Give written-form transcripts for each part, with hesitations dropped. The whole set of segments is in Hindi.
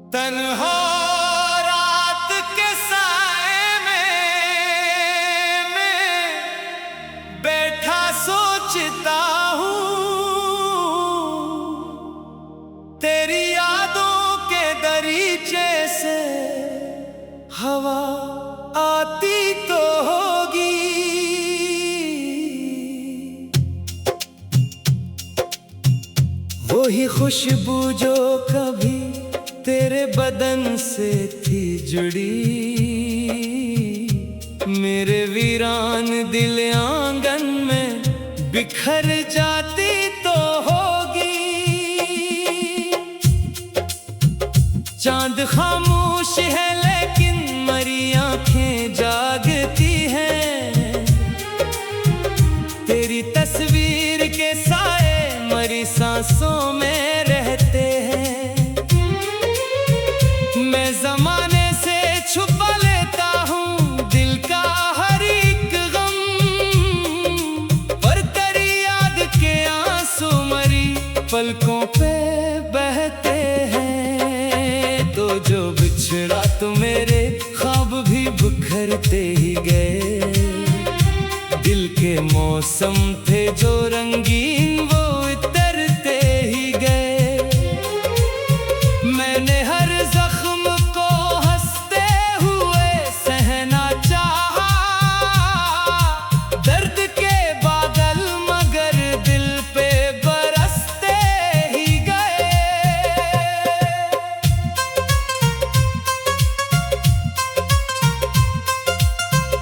तन्हा रात के साए में बैठा सोचता हूँ, तेरी यादों के दरीचे से हवा आती तो होगी। वही खुशबू जो कभी तेरे बदन से थी जुड़ी, मेरे वीरान दिल आंगन में बिखर जाती तो होगी। चांद खामोश है लेकिन मरी आंखें जागती हैं, तेरी तस्वीर के साए मरी सांसों में रहते हैं। मैं ज़माने से छुपा लेता हूँ दिल का हर एक गम, पर तेरी याद के आंसू मरी पलकों पे बहते हैं। तो जो बिछड़ा तो मेरे ख्वाब भी बिखरते ही गए, दिल के मौसम थे जो रंगीन वो उतरते ही गए। मैंने हर जख्म को हंसते हुए सहना चाहा, दर्द के बादल मगर दिल पे बरसते ही गए।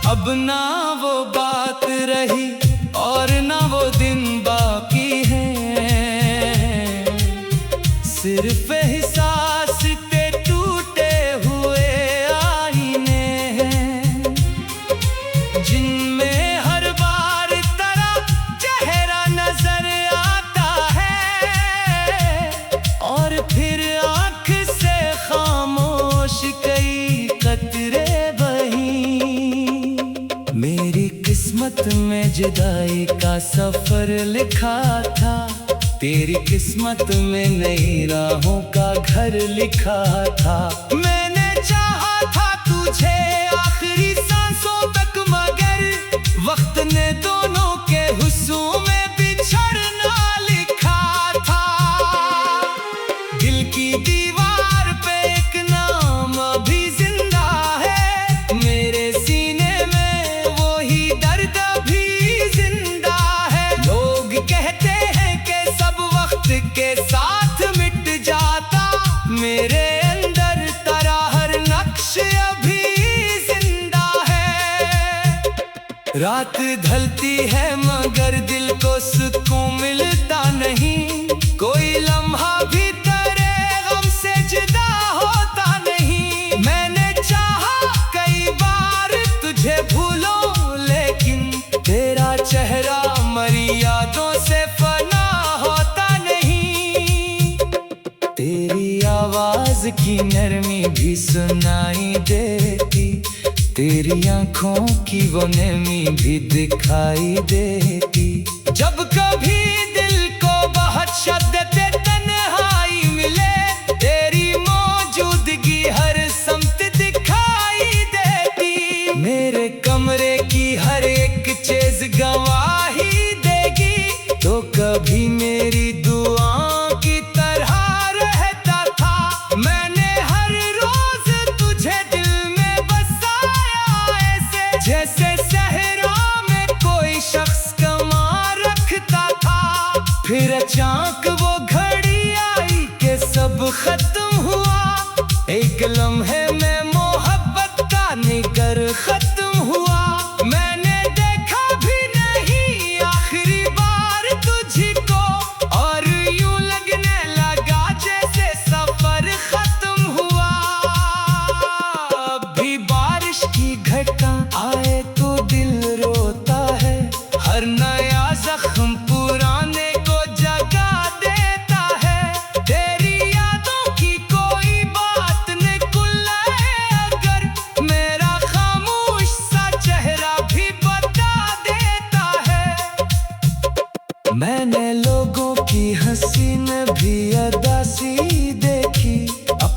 अब ना वो बात रही और ना वो दिन बाकी है, सिर्फ एहसास के टूटे हुए आईने हैं, जिनमें हर बार तेरा चेहरा नजर आता है और फिर आँख से खामोश कई कतरे बही। मेरी किस्मत में जुदाई का सफर लिखा था, तेरी किस्मत में नई राहों का घर लिखा था। मैंने चाहा था तुझे आखिरी सांसों तक, मगर वक्त ने दोनों के हुस्सों में बिछड़ना लिखा था। दिल की दीवार पे एक नाम अभी जिंदा है, मेरे सीने में वो ही दर्द भी जिंदा है। लोग कहते हैं कि सब वक्त के साथ मिट जाता, मेरे अंदर तेरा हर नक्श अभी जिंदा है। रात ढलती है मगर दिल को सुकून मिलता नहीं, कोई लम्हा भी तेरे गम से जुदा होता नहीं। मैंने चाहा कई बार तुझे भूलूं, लेकिन तेरा चेहरा मरी यादों से फना होता नहीं। तेरी आवाज की नरमी भी सुनाई देती, तेरी आंखों की वो नमी भी दिखाई देती। जब कभी दिल को बहुत शिद्दत तन्हाई मिले, तेरी मौजूदगी हर समत दिखाई देती। मेरे कमरे की हर एक चीज गवाही देगी, तो कभी मेरी दुआओं की तरह रहता था। मैंने हर रोज तुझे दिल में बसाया ऐसे, जैसे सहरा में कोई शख्स कमा रखता था। फिर अचानक वो घड़ी आई कि सब खत्म हुआ, एक लम्हे में मोहब्बत का निगर खत्म हुआ। मैंने देखा भी नहीं आखिरी बार तुझको, और यूं लगने लगा जैसे सफर खत्म हुआ। अभी बारिश की घटा आए तो दिल रोता है, हर नया जख्म पुराने को जगा देता है। तेरी यादों की कोई बात ने कुल्ला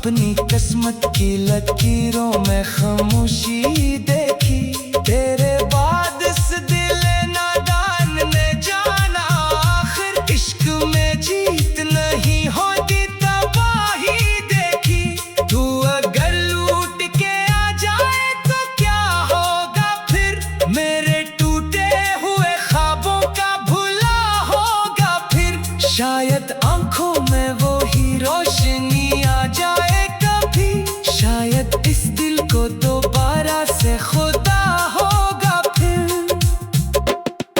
अपनी किस्मत की लकीरों में खामोशी देखी। तेरे बाद इस दिल नादान ने जाना आखिर इश्क में जीत नहीं होती तबाही देखी। तू अगर लूट के आ जाए तो क्या होगा फिर, मेरे टूटे हुए ख्वाबों का भुला होगा फिर। शायद आंखों में वो ही रोशनी आ जाए कभी, शायद इस दिल को दोबारा से खुदा होगा फिर।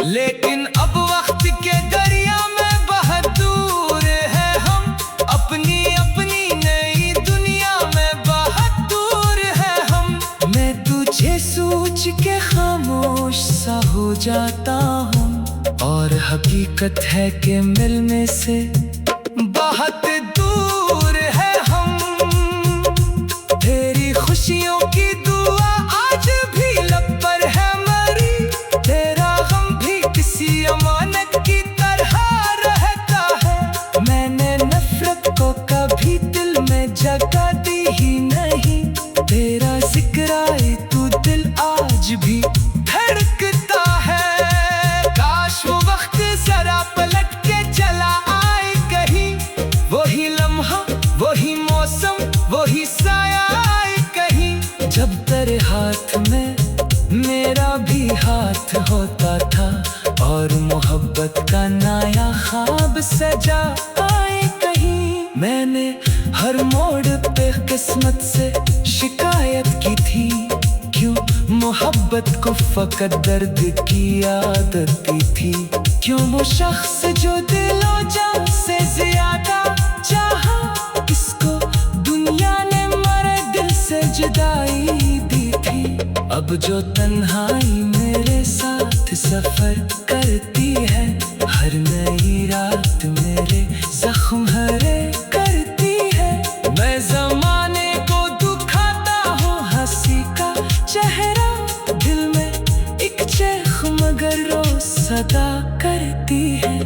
लेकिन अब वक्त के दरिया में बहुत दूर है हम, अपनी अपनी नई दुनिया में बहुत दूर है हम। मैं तुझे सोच के खामोश सा हो जाता हूँ, और हकीकत है कि मिलने से बहुत दूर है हम। तेरी खुशियों की दुआ आज भी लब पर है मरी, तेरा गम भी किसी अमानत की तरह रहता है। मैंने नफरत को कभी दिल में जगह दी ही नहीं, तेरा जिक्र आए तू दिल आज भी धड़कता है। काश वो वक्त जरा पलट के चला आए कहीं, वही लम्हा वही मौसम वही साया आए कहीं। जब तेरे हाथ में मेरा भी हाथ होता था, और मोहब्बत का नया ख्वाब सजा आए कहीं। मैंने हर मोड़ पे किस्मत से शिकायत की थी, क्यों मोहब्बत को फकत दर्द की आदत थी। क्यों वो शख्स जो दिलो जान से ज्यादा चाहा, किसको दुनिया ने मरे दिल से जुदाई दी थी। अब जो तन्हाई मेरे साथ सफर करती है, हर नई रात मेरे जख्म हरे करती है। मैं जमाने को दुखाता हूँ हंसी का चेहरा, दिल में एक चेख मगर रोज सदा करती है।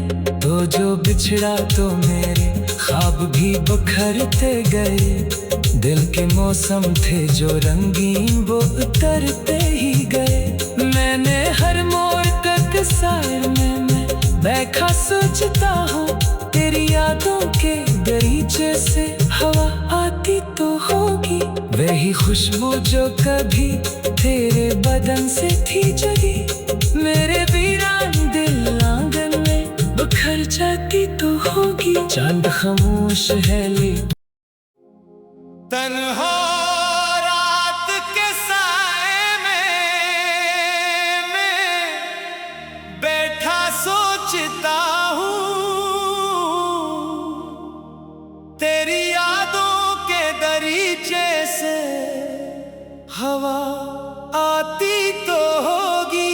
तो जो बिछड़ा तो मेरे ख्वाब भी बिखरते गए, दिल के मौसम थे जो रंगीन वो उतरते ही गए। मैंने हर मोड़ तक सायर में मैं बैठा सोचता हूँ, तेरी यादों के दरीचे से हवा आती तो होगी, वही खुशबू जो कभी तेरे बदन से थी जगी। मेरे वीरान दिल आंगन में बिखर जाती तो होगी। चांद खामोश है ले तन्हा रात के साए में मैं बैठा सोचता हूँ, तेरी यादों के दरीचे से हवा आती तो होगी।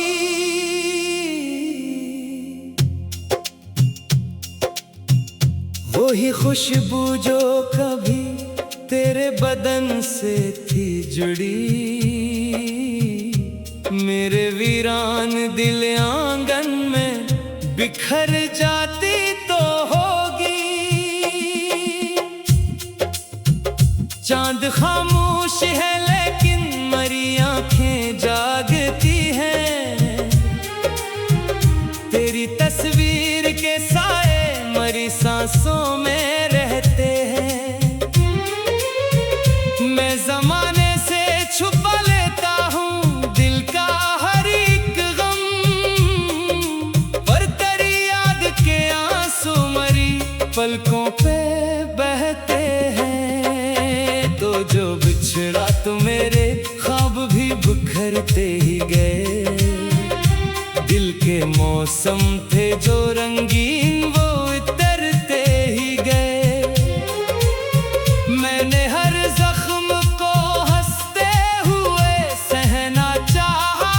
वही खुशबू जो कभी तेरे बदन से थी जुड़ी, मेरे वीरान दिल आंगन में बिखर जाती तो होगी। चांद खामोश है लेकिन मरी आंखें जागती हैं, तेरी तस्वीर के साए मरी सांसों में रहते हैं। मैं जमाने से छुपा लेता हूँ दिल का हर एक गम, पर तेरी याद के आंसू मरी पलकों पे बहते हैं। तो जो बिछड़ा तो मेरे ख्वाब भी बिखरते ही गए, दिल के मौसम थे जो रंगीन वो उतरते ही गए। मैंने हर जख्म को हंसते हुए सहना चाहा,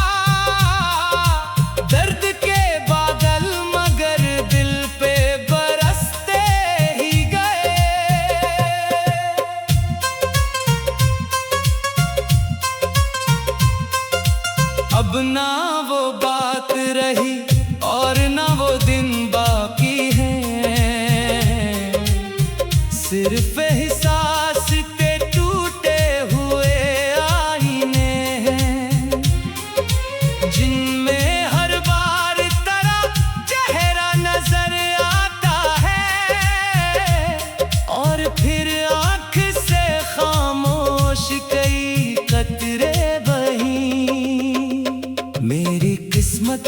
दर्द के बादल मगर दिल पे बरसते ही गए। अब ना वो बात रही और ना वो दिन बाकी है, सिर्फ एहसास तेरे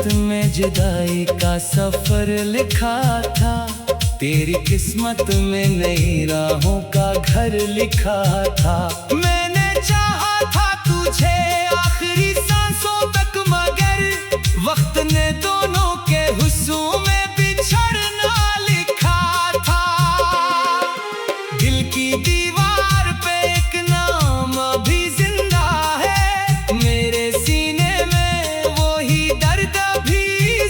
किस्मत में जुदाई का सफर लिखा था, तेरी किस्मत में नई राहों का घर लिखा था। मैंने चाहा था तुझे आखिरी सांसों तक, मगर वक्त ने दोनों के हुस्सों में बिछड़ना लिखा था। दिल की दीवार पे एक नाम अभी जिंदा है, मेरे सीने में वो ही दर्द भी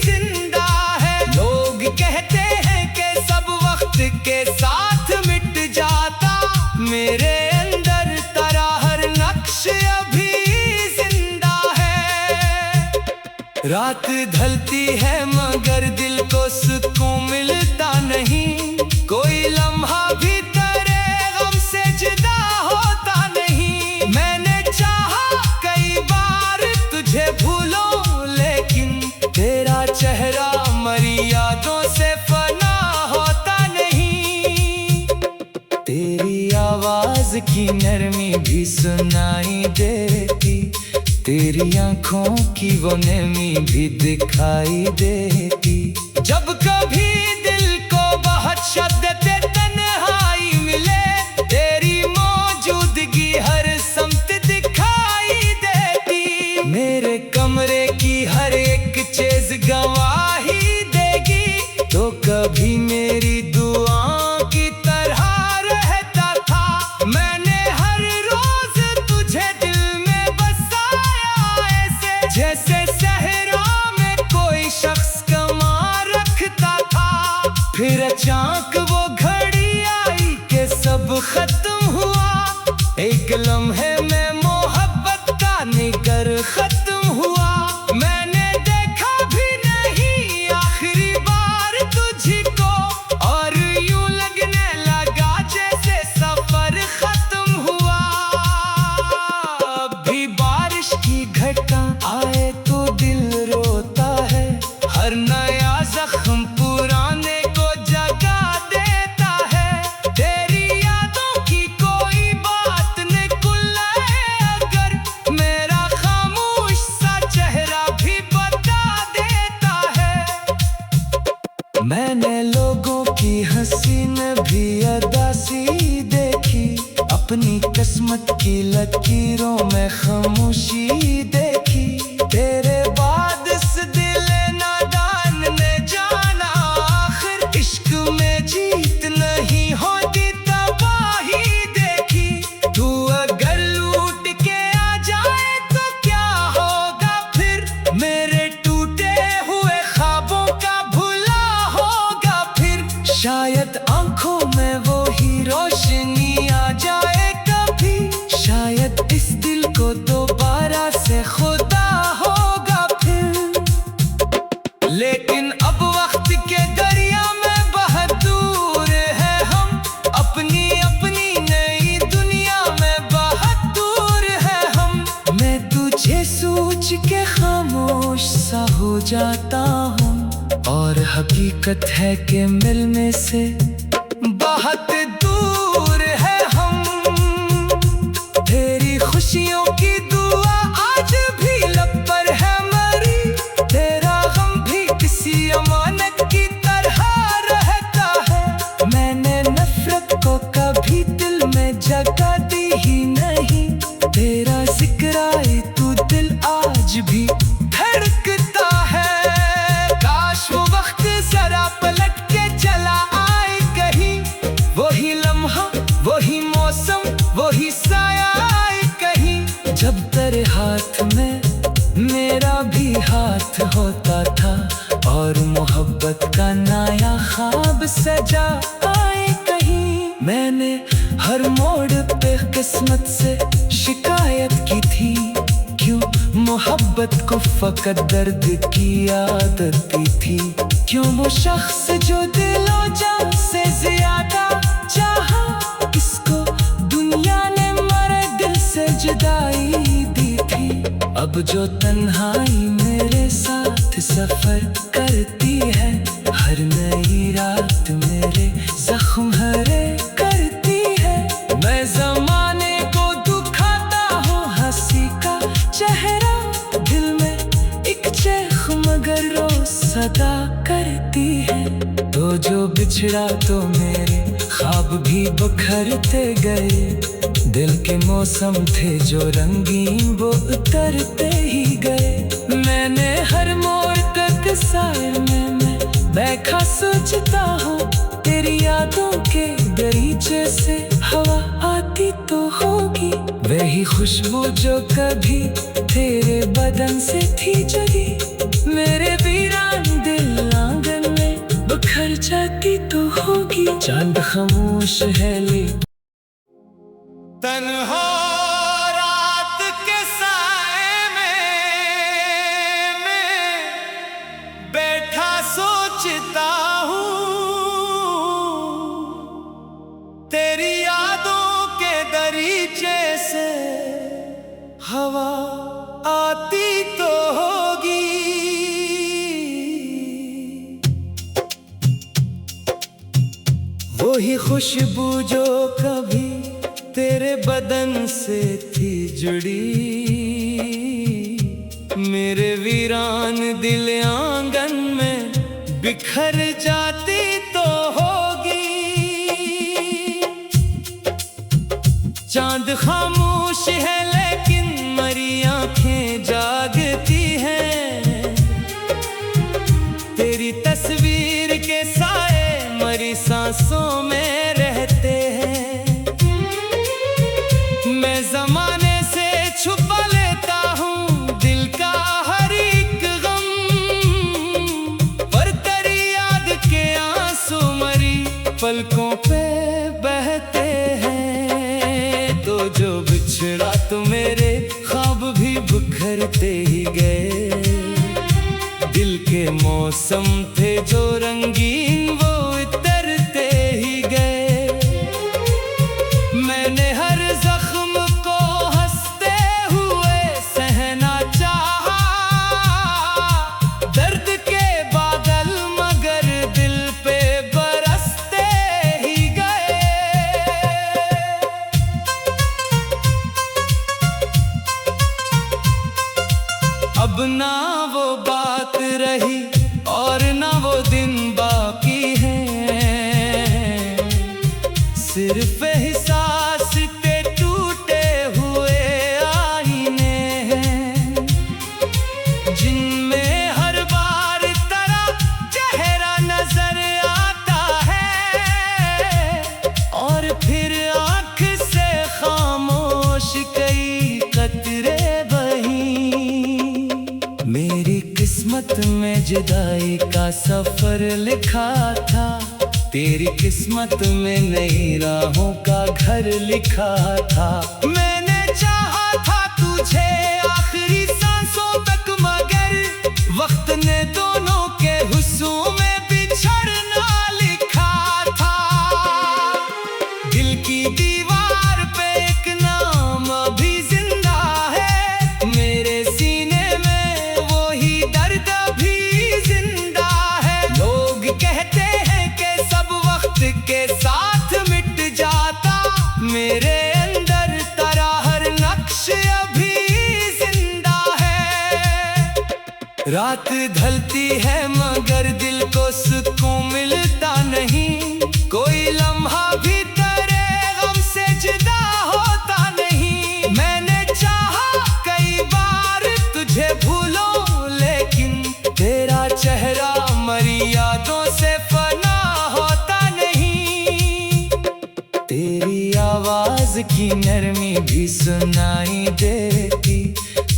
जिंदा है। लोग कहते हैं कि सब वक्त के साथ मिट जाता, मेरे अंदर तेरा हर नक्श अभी जिंदा है। रात ढलती है मगर दिल को सुकून मिलता नहीं, कोई लम्हा भी तेरे गम से जुदा होता नहीं। मैंने चाहा कई बार तुझे भूलूं, लेकिन तेरा चेहरा मरी यादों से फना होता नहीं। तेरी आवाज की नरमी भी सुनाई देती, तेरी आंखों की वो नमी भी दिखाई देती। जब कभी दिल को बहुत शिद्दत तन्हाई मिले, तेरी मौजूदगी हर समत दिखाई देती। मेरे कमरे की हर एक चीज गवाही देगी, तो कभी मेरी दुआओं की तरह रहता था। मैंने हर रोज तुझे दिल में बसाया, ऐसे जैसे सहरा में कोई शख्स कमा रखता था। फिर अचानक वो घड़ी आई कि सब खत्म हुआ, एक लम्हे में मोहब्बत का निकर खत्म हुआ। मैंने देखा भी नहीं आखिरी बार तुझको, और यूं लगने लगा जैसे सफर खत्म हुआ। अभी बारिश की घटा आए तो दिल रोता है, हर नया जख्म पुराने को जगा देता है। तेरी यादों की कोई बात निकल आए अगर, मेरा खामोश सा चेहरा भी बता देता है। मैंने लोगों की हसीन भी अदासी देखी, अपनी किस्मत की लकीरों में खामोशी देखी। तेरे बाद इस दिल नादान ने जाना, आखिर इश्क में जीत नहीं होती तबाही देखी। तू अगर लूट के आ जाए तो क्या होगा फिर, मेरे टूटे हुए ख्वाबों का भुला होगा फिर। शायद आंखों में वो ही रोशनी आ जाए कभी, शायद इस दिल को दोबारा से खुदा होगा फिर। लेकिन अब वक्त के दरिया में बहुत दूर है हम, अपनी अपनी नई दुनिया में बहुत दूर है हम। मैं तुझे सोच के खामोश सा हो जाता हूँ, और हकीकत है कि मिलने से बहुत दूर है हम। तेरी खुशियों की दुआ आज भी लब पर है मरी, तेरा गम भी किसी अमानत की तरह रहता है। मैंने नफरत को कभी दिल में जगह दी ही नहीं, तेरा जिक्र आए तो दिल आज भी धड़कता है। काश वो वक्त जरा पलट के चला आए कहीं, वही लम्हा वही मौसम वही साया आए कहीं। जब तेरे हाथ में मेरा भी हाथ होता था, और मोहब्बत का नया ख्वाब सजा आए कहीं। मैंने हर मोड़ पे किस्मत से शिकायत की थी, क्यों मोहब्बत को फकत दर्द की आदत थी। क्यों वो शख्स जो दिलो जान से ज्यादा चाहा, इसको दुनिया ने मरे दिल से जुदाई दी थी। अब जो तन्हाई मेरे साथ सफर करती है, हर नई रात मेरे जख्म हरे करती है। मैं जमाने को दुखाता हूँ हंसी का चेहरा, दिल में एक चेख मगर बिछड़ा तो मेरे ख्वाब भी बिखरते गए। दिल के मौसम थे जो रंगीन वो उतरते ही गए। मैंने हर मोड़ तक सायर में मैं बैठा सोचता हूँ, तेरी यादों के दरीचे से हवा आती तो होगी। वही खुशबू जो कभी तेरे बदन से थी जगी, मेरे वीरान दिल आंगन में बिखर जाती तो होगी। चांद खामोश है ले तन्हा रात के साए में मैं बैठा सोचता हूँ, तेरी यादों के दरीचे से हवा आती तो होगी। वही खुशबू जो कभी तेरे बदन से थी जुड़ी, मेरे वीरान दिल आंगन में बिखर जाती तो होगी। चांद खामोश है लेकिन मरी आंखें जागती हैं, तेरी तस्वीर के साए मरी सांसों में रहते हैं। मैं ज़माने से छुपा लेता हूँ दिल का हर एक गम, पर तेरी याद के आंसू मरी पलकों पे बहते हैं। तो जो बिछड़ा तो मेरे ख्वाब भी बिखरते ही गए। दिल के मौसम थे जो रंगीन वो उतरते ही गए। मैंने हर जख्म को हंसते हुए सहना चाहा, दर्द के बादल मगर दिल पे बरसते ही गए। अब ना वो बात रही और ना वो दिन बाकी है, सिर्फ एहसास के टूटे हुए आईने हैं, जिनमें हर बार तेरा चेहरा नजर आता है और फिर आँख से खामोश कई कतरे बही। मेरी किस्मत में जुदाई का सफर लिखा था, तेरी किस्मत में नई राहों का घर लिखा था। मैंने चाहा था तुझे आखिरी सांसों तक मगर वक्त ने दोनों के हुस्सों में बिछड़ना लिखा था। दिल की दीवार पे एक नाम अभी जिंदा है, मेरे सीने में वही दर्द भी जिंदा है। लोग कहते हैं कि सब वक्त के साथ मिट जाता, मेरे अंदर तेरा हर नक्श अभी जिंदा है। रात ढलती है मगर दिल को सुकून मिलता नहीं, कोई लम्हा भी तेरे गम से जुदा होता नहीं। मैंने चाहा कई बार तुझे भूलो लेकिन तेरा चेहरा मरी यादों से फना होता नहीं। तेरी आवाज की नरमी भी सुनाई देती,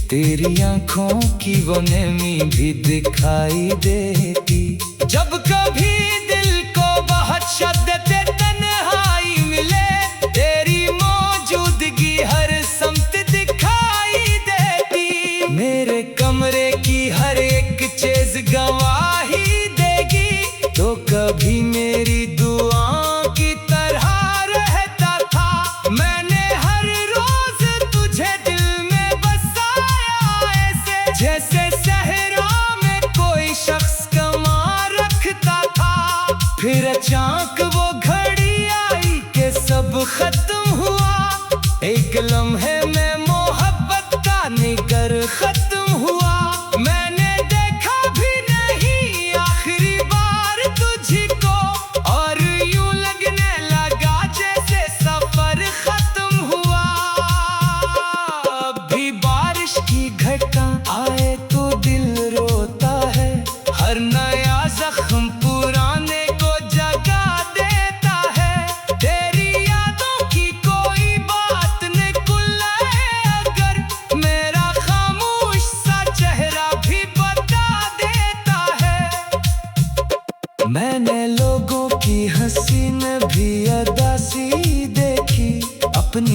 तेरी आंखों की वो नरमी भी दिखाई देती। जब कभी दिल को बहुत शद्दत तन्हाई मिले, तेरी मौजूदगी हर समत दिखाई देती। मेरे कमरे की हर एक चीज गवाही देगी, तो कभी मेरी दुआओं की तरह रहता था। मैंने हर रोज तुझे दिल में बसाया ऐसे, जैसे सहरा में कोई शख्स कमा रखता था। फिर अचानक वो घड़ी आई कि सब खत्म हुआ, एक लम्हे में मोहब्बत का निकर खत्म हुआ। मैंने देखा भी नहीं आखिरी बार तुझको, और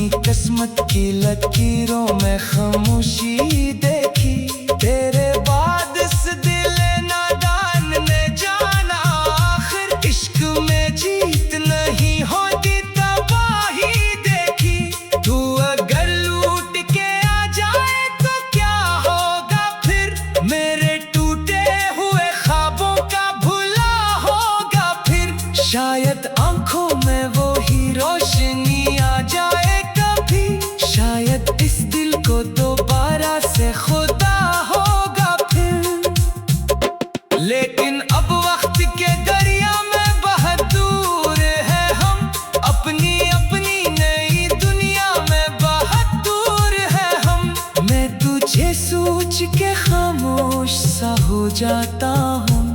अपनी किस्मत की लकीरों में खामोशी देखी। तेरे बाद इस दिल नादान ने जाना आखिर इश्क में जीत नहीं होती तबाही देखी। तू अगर लूट के आ जाए तो क्या होगा फिर, मेरे टूटे हुए ख्वाबों का भुला होगा फिर। शायद आंखों में वो ही रोशनी आ जाए कभी, शायद इस दिल को दोबारा से खुदा होगा फिर। लेकिन अब वक्त के दरिया में बहुत दूर है हम, अपनी अपनी नई दुनिया में बहुत दूर है हम। मैं तुझे सोच के खामोश सा हो जाता हूँ,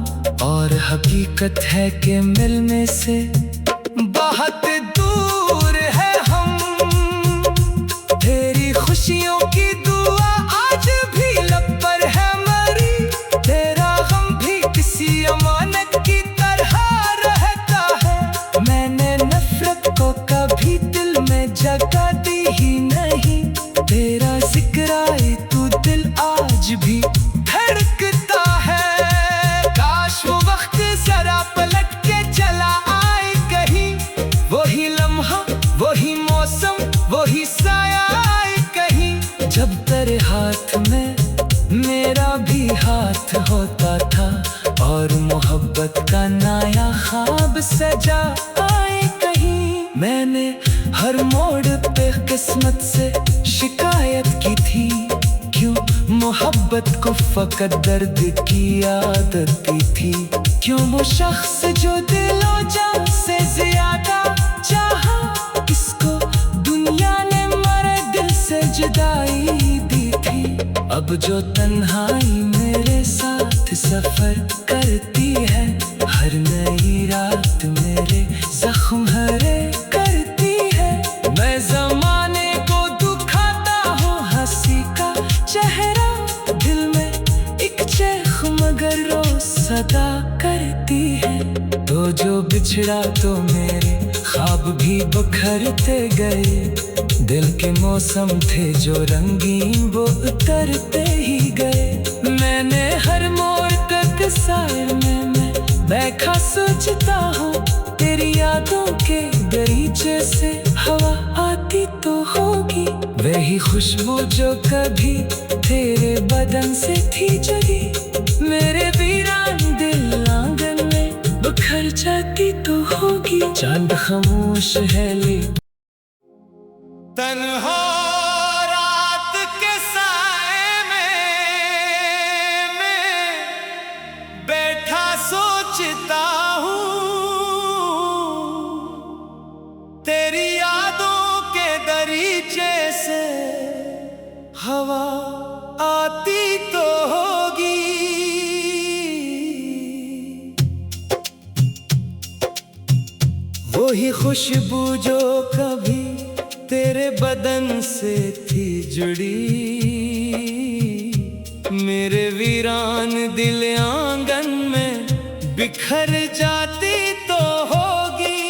और हकीकत है कि मिलने से बहुत दूर है हम। तेरी खुशियों की दुआ आज भी लब पर है मरी, तेरा गम भी किसी अमानत की तरह रहता है। मैंने नफरत को कभी दिल में जगह दी ही नहीं, तेरा जिक्र आए तू दिल आज भी धड़कता है। काश वो वक्त जरा पलट के चला आए कहीं, वही लम्हा वही मौसम वही साया आए कहीं। जब तेरे हाथ में मेरा भी हाथ होता था, और मोहब्बत का नया ख्वाब सजा आए कहीं। मैंने हर मोड़ पे किस्मत से शिकायत की थी, क्यों मोहब्बत को फकत दर्द की आदत थी। क्यों वो शख्स जो दिलो जान से ज्यादा चाहा, किसको दुनिया ने मरे दिल से जुदाई दी थी। अब जो तन्हाई मेरे साथ सफर करती है, हर नई रात मेरे जख्म हरे करती है। मैं जमाने को दुखाता हूँ हंसी का चेहरा, दिल में एक चेख मगर रोज सदा करती है। तो जो बिछड़ा तो मेरे ख्वाब भी बिखरते गए, दिल के मौसम थे जो रंगीन वो उतरते ही गए। मैंने हर मोड़ तक सायर में मैं बैठा सोचता हूँ, तेरी यादों के गरीचे से हवा आती तो होगी, वही खुशबू जो कभी तेरे बदन से थी जगी। मेरे वीरान दिल आंगन में बिखर जाती तो होगी। चांद खामोश है ले तन्हा रात के साए में मैं बैठा सोचता हूँ, तेरी यादों के दरीचे से हवा आती तो होगी। वही खुशबू जो कभी तेरे बदन से थी जुड़ी, मेरे वीरान दिल आंगन में बिखर जाती तो होगी।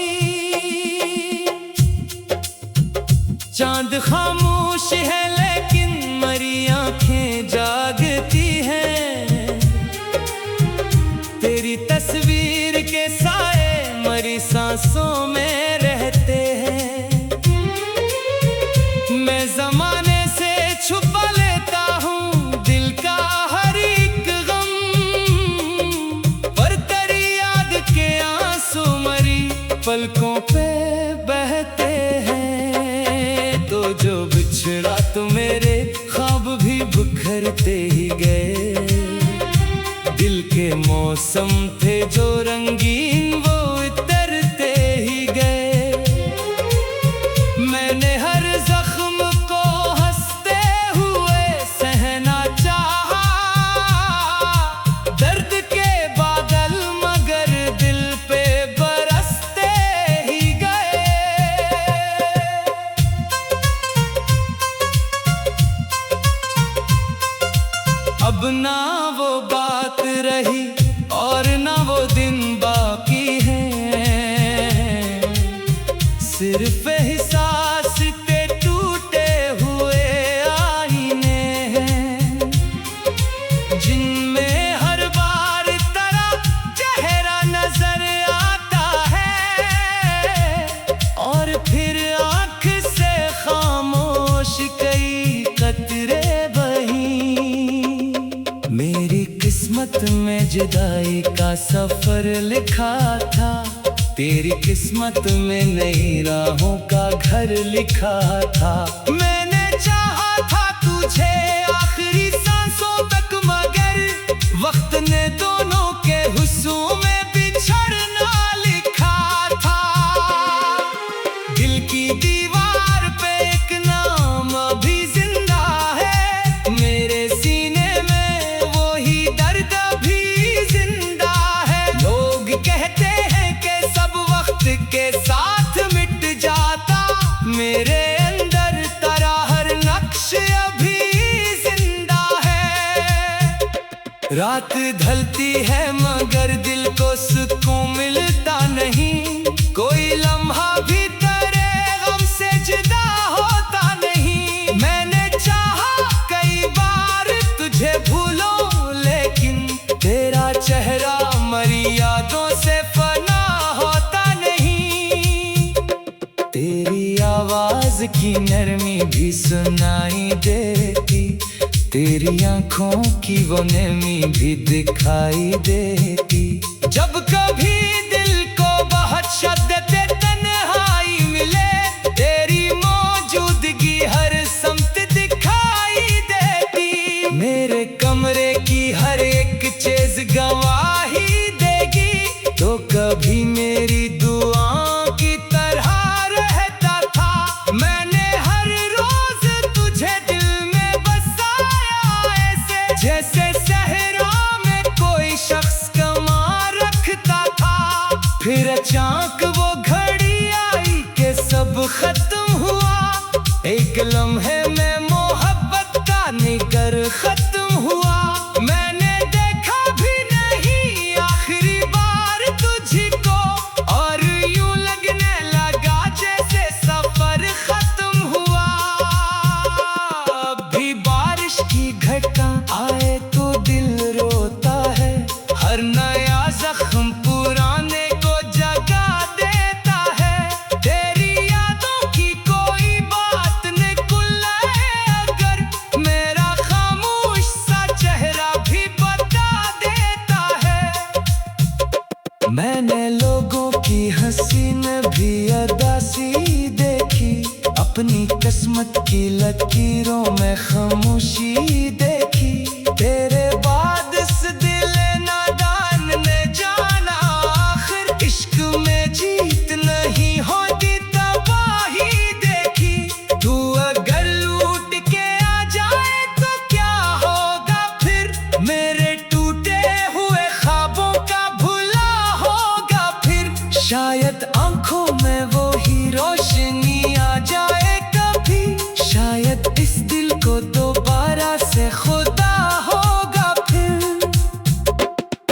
चांद खामोश है लेकिन मरी आंखें जागती हैं, तेरी तस्वीर के साए मरी सांसों में रहते हैं। मैं जमाने से छुपा लेता हूँ दिल का हर एक गम, पर तेरी याद के आंसू मरी पलकों पे बहते हैं। तो जो बिछड़ा तो मेरे ख्वाब भी बिखरते ही गए, दिल के मौसम थे जो रंगीन वो उतरते ही गए। मैंने हर जख्म को हंसते हुए सहना चाहा, दर्द के बादल मगर दिल पे बरसते ही गए। अब ना वो बात रही और ना वो दिन बाकी है, सिर्फ एहसास पे टूटे में जुदाई का सफर लिखा था, तेरी किस्मत में नई राहों का घर लिखा था। मैंने चाहा था तुझे आखिरी सांसों तक, मगर वक्त ने दोनों के हुस्सों में बिछड़ना लिखा था। दिल की दीवार पे एक नाम अभी जिंदा है, मेरे सीने में वही दर्द भी जिंदा है। लोग कहते हैं कि सब वक्त के साथ मिट जाता, मेरे अंदर तेरा हर नक्श अभी जिंदा है। रात ढलती है मगर दिल को सुकून मिलता नहीं, कोई लम्हा भी तेरे गम से जुदा होता नहीं। मैंने चाहा कई बार तुझे भूलूं, लेकिन तेरा चेहरा मरी यादों से फना होता नहीं। तेरी आवाज की नरमी भी सुनाई देती, तेरी आंखों की वो नरमी भी दिखाई देती। जब कभी दिल को बहुत शद्दत तन्हाई मिले, तेरी मौजूदगी हर समत दिखाई देती। मेरे कमरे की हर एक चीज गवाही देगी, तो कभी मेरी दुआओं की तरह रहता था। मैंने हर रोज तुझे दिल में बसाया, ऐसे जैसे सहरा में कोई शख्स कमा रखता था। फिर अचानक वो घड़ी आई कि सब खत्म हुआ, एक लम्हे में मोहब्बत का निकर खत्म हुआ। मैंने देखा भी नहीं आखिरी बार तुझको, और यूं लगने लगा जैसे सफर खत्म हुआ। अब भी बारिश की घटा आए तो दिल रोता है, हर नया जख्म पुराने को जगा देता है। तेरी यादों की कोई बात निकले अगर, मेरा खामोश सा चेहरा भी बता देता है। मैंने लोगों की हंसी में भी अदासी देखी, अपनी किस्मत की लकीरों में खामोशी देखी। तेरे बाद इस दिल नादान ने जाना, आखिर इश्क में जीत नहीं होती तबाही देखी। तू अगर लूट के आ जाए तो क्या होगा फिर, मेरे टूटे हुए ख्वाबों का भुला होगा फिर। शायद आंखों में वो ही रोशनी आ जाए कभी, शायद इस दिल को दोबारा से खुदा होगा फिर।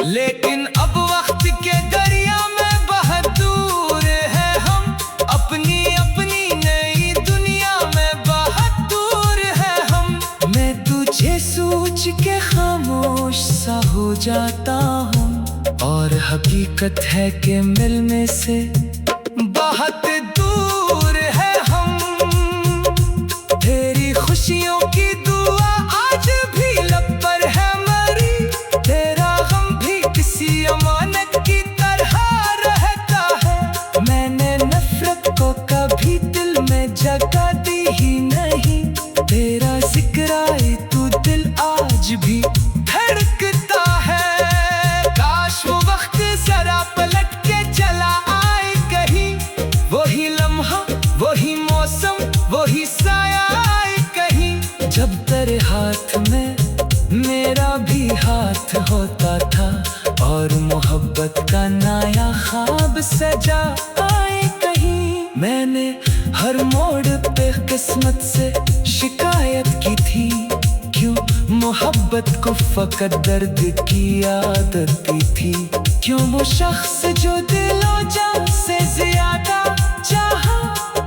लेकिन अब वक्त के दरिया में बहुत दूर है हम, अपनी अपनी नई दुनिया में बहुत दूर है हम। मैं तुझे सोच के खामोश सा हो जाता हूँ, और हकीकत है कि मिलने से बहुत दूर है हम। तेरी खुशियों की दुआ आज भी लब पर है मरी, तेरा गम भी किसी अमानत की तरह रहता है। मैंने नफरत को कभी दिल में जगह दी ही नहीं, तेरा जिक्र आए तो दिल आज भी धड़कता है। काश वो वक्त जरा पलट के चला आए कहीं, वही लम्हा वही मौसम वही साया आए कहीं। जब तेरे हाथ में मेरा भी हाथ होता था, और मोहब्बत का नया ख्वाब सजा आए कहीं। मैंने हर मोड़ पे किस्मत से शिकायत की थी, क्यों मोहब्बत को फकत दर्द की आदत थी। क्यों वो शख्स जो दिलो जान से ज्यादा चाहा,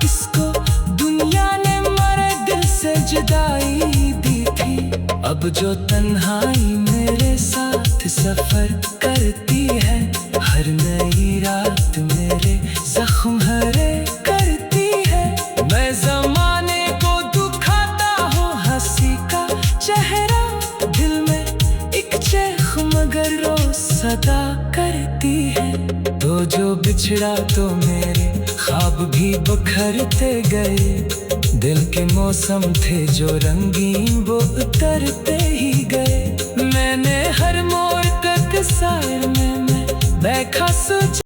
इसको दुनिया ने मरे दिल से जुदाई दी थी। अब जो तन्हाई मेरे साथ सफर करती है, हर नई रात मेरे जख्म हरे करती है। मैं जमाने को दुखाता हूँ हंसी का चेहरा, दिल में एक चेख मगर सदा करती है। तो जो बिछड़ा तो मेरे ख्वाब भी बखरते गए। दिल के मौसम थे जो रंगीन वो उतरते ही गए। मैंने हर मोड़ तक सायर में मैं बैठा सोच